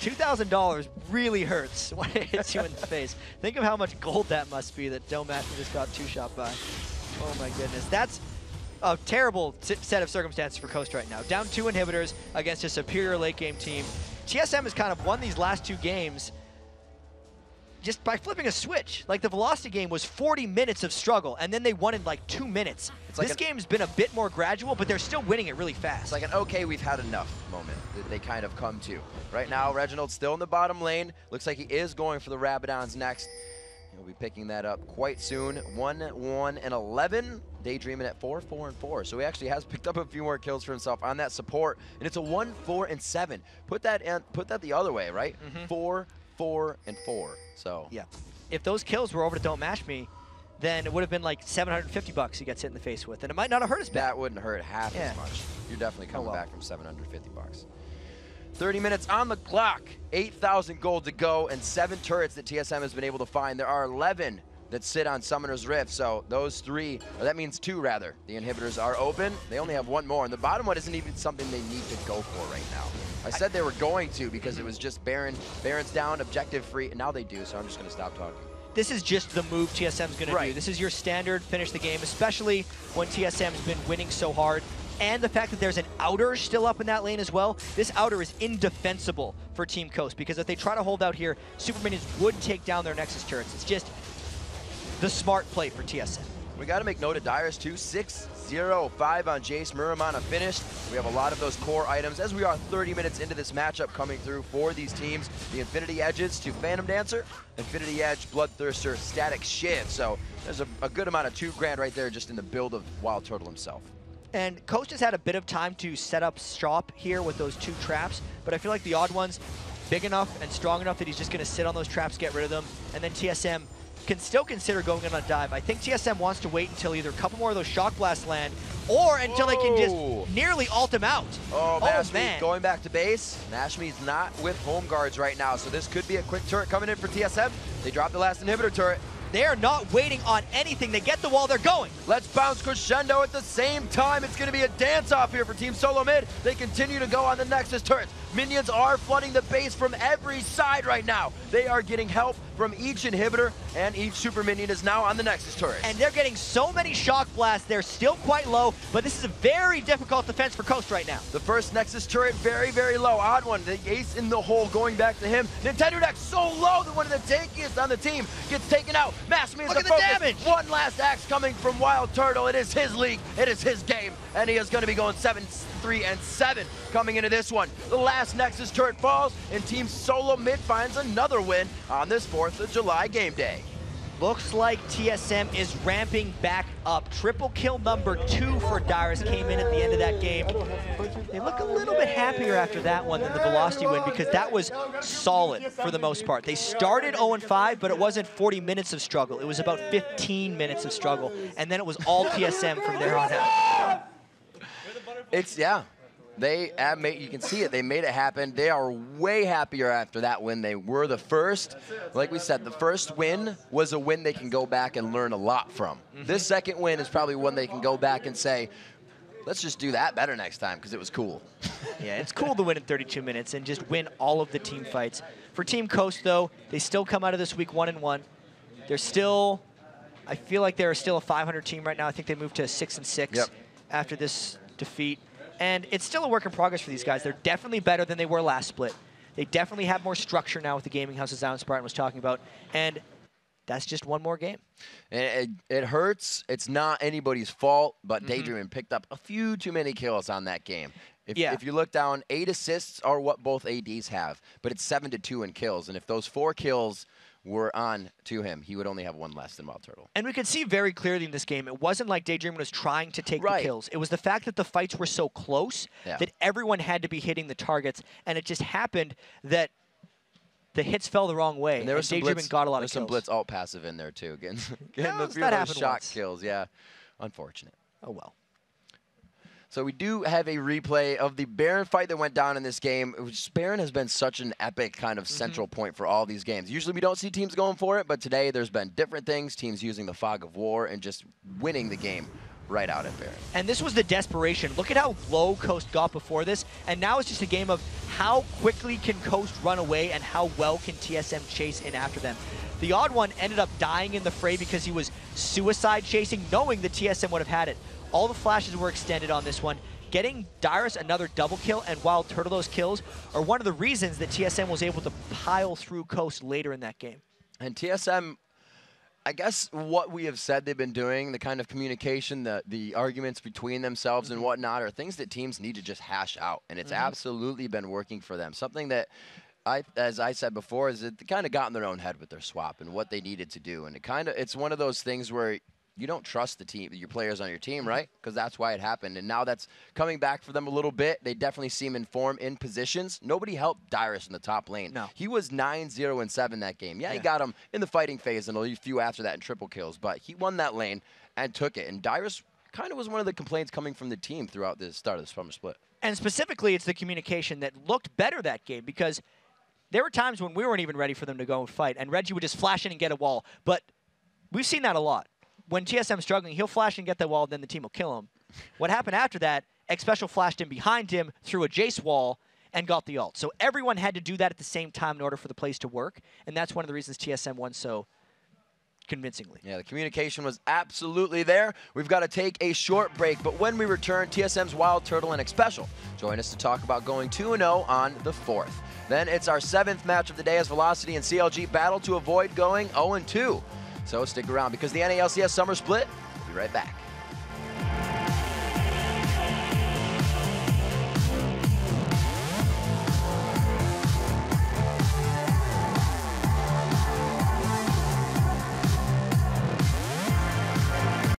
Speaker 3: $2,000 really hurts when it hits you in the face. Think of how much gold that must be that Dome Master just got 2-shot by. Oh my goodness. That's a terrible set of circumstances for Coast right now. Down 2 inhibitors against a superior late game team. TSM has kind of won these last 2 games just by flipping a switch. Like the Velocity game was 40 minutes of struggle, and then they won in like 2 minutes. Like this game's been a bit more gradual, but they're still winning it really fast.
Speaker 1: It's like an okay, we've had enough moment that they kind of come to. Right now, Reginald's still in the bottom lane. Looks like he is going for the Rabadons next. He'll be picking that up quite soon. 1-1-11. Daydreaming at 4-4-4. So he actually has picked up a few more kills for himself on that support, and it's a 1-4-7. Put that the other way, right? 4-4-4. So
Speaker 3: yeah, if those kills were over to Don't Mash Me, then it would have been like $750 he gets hit in the face with, and it might not have hurt as bad.
Speaker 1: That wouldn't hurt half as much. You're definitely coming back from $750. 30 minutes on the clock, 8,000 gold to go, and 7 turrets that TSM has been able to find. There are 11 that sit on Summoner's Rift, so those 3, or that means 2 rather. The inhibitors are open. They only have 1 more, and the bottom one isn't even something they need to go for right now. I said they were going to because it was just Baron. Baron's down, objective free, and now they do, so I'm just going to stop talking.
Speaker 3: This is just the move TSM's going to do. This is your standard finish the game, especially when TSM's been winning so hard. And the fact that there's an outer still up in that lane as well. This outer is indefensible for Team Coast, because if they try to hold out here, Super Minions would take down their Nexus turrets. It's just the smart play for TSM.
Speaker 1: We got to make note of Dyer's too. 6-0-5 on Jace. Muramana finished. We have a lot of those core items as we are 30 minutes into this matchup coming through for these teams. The Infinity Edges to Phantom Dancer, Infinity Edge, Bloodthirster, Static Shiv. So there's a good amount of $2 grand right there just in the build of Wild Turtle himself.
Speaker 3: And Coast has had a bit of time to set up shop here with those 2 traps, but I feel like the Odd One's big enough and strong enough that he's just going to sit on those traps, get rid of them, and then TSM can still consider going in on a dive. I think TSM wants to wait until either a couple more of those Shock Blasts land, or until they can just nearly ult him out.
Speaker 1: Oh, Mashmi going back to base. Mashmi's not with home guards right now, so this could be a quick turret coming in for TSM. They dropped the last inhibitor turret.
Speaker 3: They are not waiting on anything. They get the wall, they're going.
Speaker 1: Let's bounce crescendo at the same time. It's going to be a dance-off here for Team Solo Mid. They continue to go on the Nexus turrets. Minions are flooding the base from every side right now. They are getting help from each inhibitor, and each Super Minion is now on the Nexus turret.
Speaker 3: And they're getting so many Shock Blasts. They're still quite low, but this is a very difficult defense for Coast right now.
Speaker 1: The first Nexus turret very, very low. Odd One, the ace in the hole going back to him. Nintendo Deck so low that one of the tankiest on the team gets taken out. Mashmi is the focus. Damage. One last axe coming from Wild Turtle. It is his league. It is his game. And he is going to be going 7-3-7 coming into this one. The last Nexus turret falls, and Team Solo Mid finds another win on this 4th of July game day.
Speaker 3: Looks like TSM is ramping back up. Triple kill number 2 for Dyrus came in at the end of that game. They look a little bit happier after that one than the Velocity win, because that was solid for the most part. They started 0-5, but it wasn't 40 minutes of struggle. It was about 15 minutes of struggle, and then it was all TSM from there on out.
Speaker 1: You can see it. They made it happen. They are way happier after that win. They were the first. Like we said, the first win was a win they can go back and learn a lot from. This second win is probably one they can go back and say, let's just do that better next time, because it was cool.
Speaker 3: Yeah, it's cool to win in 32 minutes and just win all of the team fights. For Team Coast, though, they still come out of this week 1-1. They're still, I feel like they're still a 500 team right now. I think they moved to 6-6 after this defeat. And it's still a work in progress for these guys. They're definitely better than they were last split. They definitely have more structure now with the gaming house, as Zion Spartan was talking about. And that's just one more game.
Speaker 1: It hurts. It's not anybody's fault, but Daydreaming picked up a few too many kills on that game. If you look down, 8 assists are what both ADs have, but it's 7-2 in kills. And if those 4 kills were on to him, he would only have 1 less than Wild Turtle.
Speaker 3: And we could see very clearly in this game, it wasn't like Daydreaming was trying to take the kills. It was the fact that the fights were so close that everyone had to be hitting the targets, and it just happened that the hits fell the wrong way, and Daydreaming got a lot of kills.
Speaker 1: There's some blitz alt passive in there too, getting a few of those shot kills. Yeah, unfortunate.
Speaker 3: Oh well.
Speaker 1: So we do have a replay of the Baron fight that went down in this game. Baron has been such an epic kind of central point for all these games. Usually we don't see teams going for it, but today there's been different things, teams using the fog of war and just winning the game right out at Baron.
Speaker 3: And this was the desperation. Look at how low Coast got before this, and now it's just a game of how quickly can Coast run away and how well can TSM chase in after them. The Odd One ended up dying in the fray because he was suicide chasing, knowing the TSM would have had it. All the flashes were extended on this one. Getting Dyrus another double kill and Wild Turtle those kills are one of the reasons that TSM was able to pile through Coast later in that game.
Speaker 1: And TSM, I guess what we have said they've been doing, the kind of communication, the arguments between themselves and whatnot, are things that teams need to just hash out. And it's absolutely been working for them. Something that, as I said before, is that they kind of got in their own head with their swap and what they needed to do. And it's one of those things where you don't trust the team, your players on your team, right? Because that's why it happened. And now that's coming back for them a little bit. They definitely seem in form in positions. Nobody helped Dyrus in the top lane.
Speaker 3: No.
Speaker 1: He was 9-0-7 that game. Yeah, he got him in the fighting phase and a few after that in triple kills. But he won that lane and took it. And Dyrus kind of was one of the complaints coming from the team throughout the start of the summer split.
Speaker 3: And specifically, it's the communication that looked better that game, because there were times when we weren't even ready for them to go and fight, and Reggie would just flash in and get a wall. But we've seen that a lot. When TSM's struggling, he'll flash and get the wall, then the team will kill him. What happened after that, X-Special flashed in behind him through a Jace wall and got the ult. So everyone had to do that at the same time in order for the plays to work, and that's one of the reasons TSM won so convincingly.
Speaker 1: Yeah, the communication was absolutely there. We've got to take a short break, but when we return, TSM's Wild Turtle and X-Special join us to talk about going 2-0 on the 4th. Then it's our 7th match of the day as Velocity and CLG battle to avoid going 0-2. So stick around, because the NA LCS Summer Split, we'll be right back.